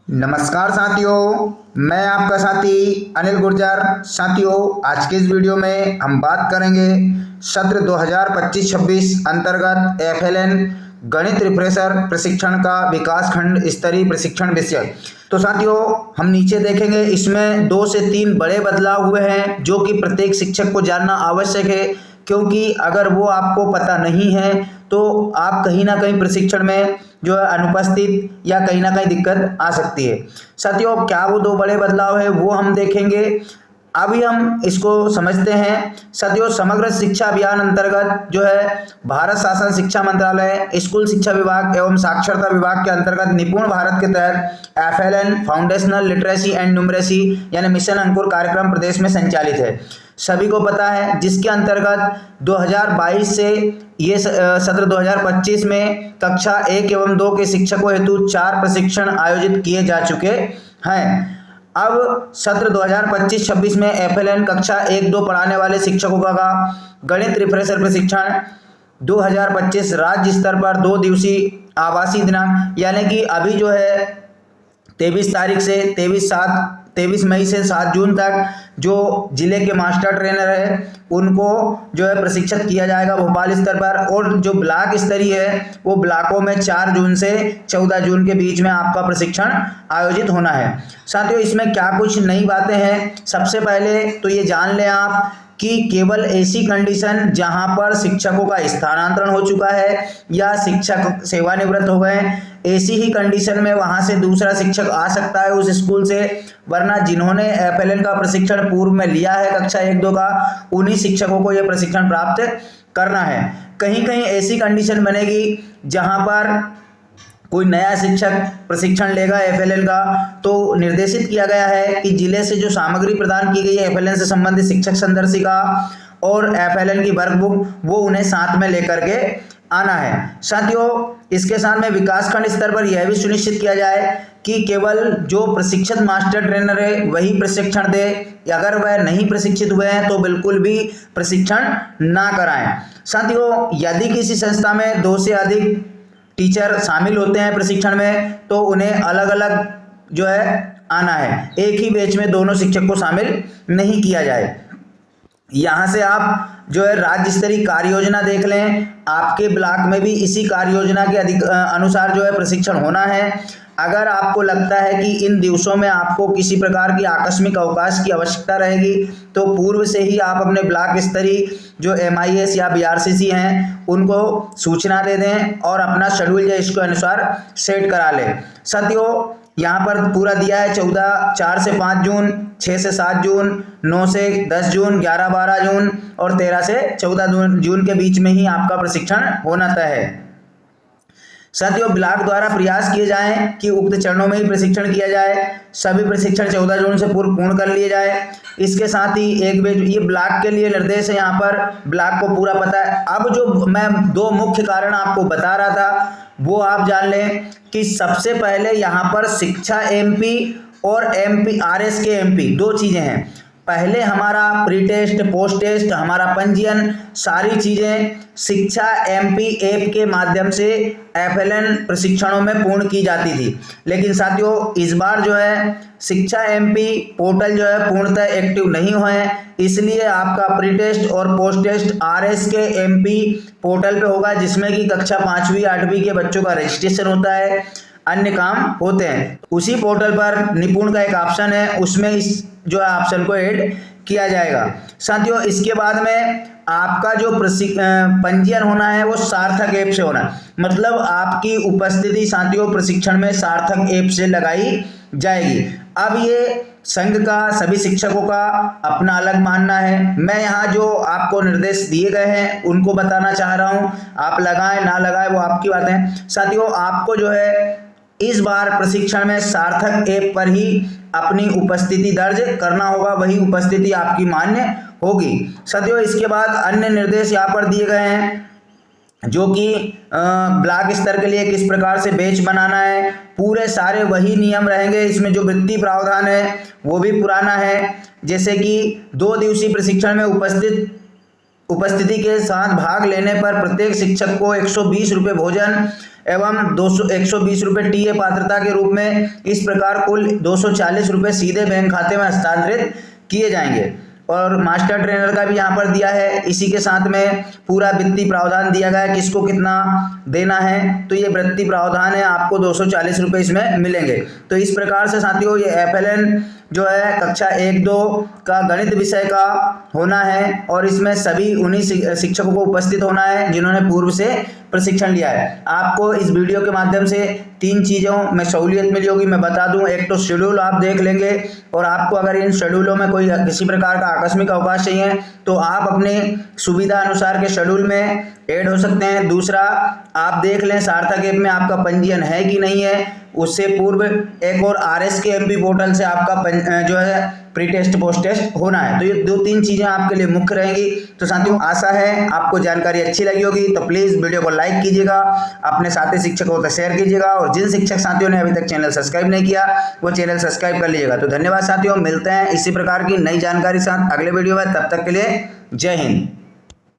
नमस्कार साथियों, मैं आपका साथी अनिल गुर्जर। साथियों, आज के इस वीडियो में हम बात करेंगे सत्र 2025-26 अंतर्गत एफएलएन गणित रिफ्रेशर प्रशिक्षण का विकास खंड स्तरीय प्रशिक्षण विषय। तो साथियों, हम नीचे देखेंगे इसमें 2 से 3 बड़े बदलाव हुए हैं जो कि प्रत्येक शिक्षक को जानना आवश्यक है, क्योंकि अगर वो आपको पता नहीं है तो आप कहीं ना कहीं प्रशिक्षण में जो है अनुपस्थित या कहीं ना कहीं दिक्कत आ सकती है। साथियों, क्या वो 2 बड़े बदलाव है वो हम देखेंगे। अभी हम इसको समझते हैं। साथियों, समग्र शिक्षा अभियान अंतर्गत जो है भारत शासन शिक्षा मंत्रालय, स्कूल शिक्षा विभाग एवं साक्षरता विभाग के अंतर्गत निपुण भारत के तहत FLN foundational literacy and numeracy यानी मिशन अंकुर कार्यक्रम प्रदेश में संचालित है। सभी को पता है, जिसके अंतर्गत 2022 से ये सत्र 2025 में कक्षा 1 एवं 2 के शिक्षकों हेतु 4 प्रशिक्षण आयोजित किए जा चुके हैं। अब सत्र 2025-26 में एफएलएन कक्षा 1-2 पढ़ाने वाले शिक्षकों का गणित रिफ्रेशर प्रशिक्षण 2025 राज्य स्तर पर 2 दिवसीय आवासीय दिनांक यानी कि अभी जो है 23 तारीख से 23 मई से 7 जून तक जो जिले के मास्टर ट्रेनर है उनको जो है प्रशिक्षित किया जाएगा भोपाल स्तर पर, और जो ब्लॉक स्तरीय है वो ब्लॉकों में 4 जून से 14 जून के बीच में आपका प्रशिक्षण आयोजित होना है। साथियों, इसमें क्या कुछ नई बातें हैं, सबसे पहले तो ये जान लें आप कि केवल ऐसी कंडीशन जहां पर शिक्षकों का स्थानांतरण हो चुका है या शिक्षक सेवानिवृत्त हो गए, ऐसी ही कंडीशन में वहां से दूसरा शिक्षक आ सकता है उस स्कूल से, वरना जिन्होंने एफएलएन का प्रशिक्षण पूर्व में लिया है कक्षा 1-2 का, उन्हीं शिक्षकों को यह प्रशिक्षण प्राप्त करना है। कहीं कहीं ऐसी कंडीशन बनेगी जहां पर कोई नया शिक्षक प्रशिक्षण लेगा एफएलएन का, तो निर्देशित किया गया है कि जिले से जो सामग्री प्रदान की गई है एफएलएन से संबंधित शिक्षक संदर्शिका और एफएलएन की वर्कबुक वो उन्हें साथ में लेकर के आना है। साथियों, इसके साथ में विकासखंड स्तर पर यह भी सुनिश्चित किया जाए कि केवल जो प्रशिक्षित मास्टर ट्रेनर है वही प्रशिक्षण दे, अगर वह नहीं प्रशिक्षित हुए हैं तो बिल्कुल भी प्रशिक्षण ना कराएं। साथियों, यदि किसी संस्था में 2 से अधिक टीचर शामिल होते हैं प्रशिक्षण में तो उन्हें अलग अलग जो है आना है, एक ही बैच में दोनों शिक्षक को शामिल नहीं किया जाए। यहाँ से आप जो है राज्य स्तरीय कार्य योजना देख लें, आपके ब्लॉक में भी इसी कार्य योजना के अनुसार जो है प्रशिक्षण होना है। अगर आपको लगता है कि इन दिवसों में आपको किसी प्रकार की आकस्मिक अवकाश की आवश्यकता रहेगी तो पूर्व से ही आप अपने ब्लॉक स्तरीय जो MIS या BRCC हैं उनको सूचना दे दें और अपना शेड्यूल जो इसके अनुसार सेट करा लें। साथियों, यहाँ पर पूरा दिया है 4 से 5 जून, 6 से 7 जून, 9 से 10 जून, 11-12 जून और 13 से 14 जून के बीच में ही आपका प्रशिक्षण होना तय है। साथियों, ब्लॉक द्वारा प्रयास किए जाएं कि उक्त चरणों में ही प्रशिक्षण किया जाए, सभी प्रशिक्षण 14 जून से पूर्ण कर लिए जाए। इसके साथ ही एक बैच, ये ब्लॉक के लिए निर्देश है, यहाँ पर ब्लॉक को पूरा पता है। अब जो मैं 2 मुख्य कारण आपको बता रहा था वो आप जान लें कि सबसे पहले यहाँ पर शिक्षा MP और RS के MP 2 चीजें हैं। पहले हमारा प्री टेस्ट पोस्ट टेस्ट हमारा पंजीयन सारी चीजें शिक्षा MP ऐप के माध्यम से एफएलएन प्रशिक्षणों में पूर्ण की जाती थी, लेकिन साथियों इस बार जो है शिक्षा MP पोर्टल जो है पूर्णतः एक्टिव नहीं हुए हैं, इसलिए आपका प्री टेस्ट और पोस्ट टेस्ट RS के MP पोर्टल पे होगा, जिसमें कि कक्षा 5वीं 8वीं के बच्चों का रजिस्ट्रेशन होता है, अन्य काम होते हैं। उसी पोर्टल पर निपुण का एक ऑप्शन है, उसमें इस जो है ऑप्शन को ऐड किया जाएगा। साथियों, इसके बाद में आपका जो पंजीयन होना है वो सार्थक ऐप से होना है, मतलब आपकी उपस्थिति साथियों प्रशिक्षण में सार्थक ऐप से लगाई जाएगी। अब ये संघ का सभी शिक्षकों का अपना अलग मानना है, मैं यहाँ जो आपको निर्देश दिए गए हैं उनको बताना चाह रहा हूँ, आप लगाएं ना लगाएं वो आपकी बात है। साथियों, आपको जो है इस बार प्रशिक्षण में सार्थक ऐप पर ही अपनी उपस्थिति दर्ज करना होगा, वही उपस्थिति आपकी मान्य होगी। साथियों, इसके बाद अन्य निर्देश यहाँ पर दिए गए हैं जो कि ब्लॉक स्तर के लिए किस प्रकार से बैच बनाना है, पूरे सारे वही नियम रहेंगे। इसमें जो वृत्ति प्रावधान है वो भी पुराना है, जैसे कि 2 दिवसीय प्रशिक्षण में उपस्थिति के साथ भाग लेने पर प्रत्येक शिक्षक को 120 रुपये भोजन एवं 120 रुपये टीए पात्रता के रूप में। इस प्रकार कुल 240 रुपये सीधे बैंक खाते में हस्तांतरित किए जाएंगे। और मास्टर ट्रेनर का भी यहाँ पर दिया है, इसी के साथ में पूरा वित्तीय प्रावधान दिया गया है किसको कितना देना है। तो ये वृत्ति प्रावधान है, आपको 240 रुपये इसमें मिलेंगे। तो इस प्रकार से साथियों ये FLN जो है कक्षा 1-2 का गणित विषय का होना है और इसमें सभी उन्हीं शिक्षकों को उपस्थित होना है जिन्होंने पूर्व से प्रशिक्षण लिया है। आपको इस वीडियो के माध्यम से 3 चीज़ों में सहूलियत मिली होगी, मैं बता दूं। एक तो शेड्यूल आप देख लेंगे और आपको अगर इन शेड्यूलों में कोई किसी प्रकार का आकस्मिक अवकाश चाहिए तो आप अपने सुविधा अनुसार के शेड्यूल में ऐड हो सकते हैं। दूसरा, आप देख लें सार्थक ऐप में आपका पंजीयन है कि नहीं है। उससे पूर्व एक और RSKMP पोर्टल से आपका जो है प्री टेस्ट पोस्ट टेस्ट होना है। तो ये 2-3 चीज़ें आपके लिए मुख्य रहेंगी। तो साथियों आशा है आपको जानकारी अच्छी लगी होगी, तो प्लीज़ वीडियो को लाइक कीजिएगा, अपने साथी शिक्षकों तक शेयर कीजिएगा और जिन शिक्षक साथियों ने अभी तक चैनल सब्सक्राइब नहीं किया वो चैनल सब्सक्राइब कर लीजिएगा। तो धन्यवाद साथियों, मिलते हैं इसी प्रकार की नई जानकारी साथ अगले वीडियो में। तब तक के लिए जय हिंद।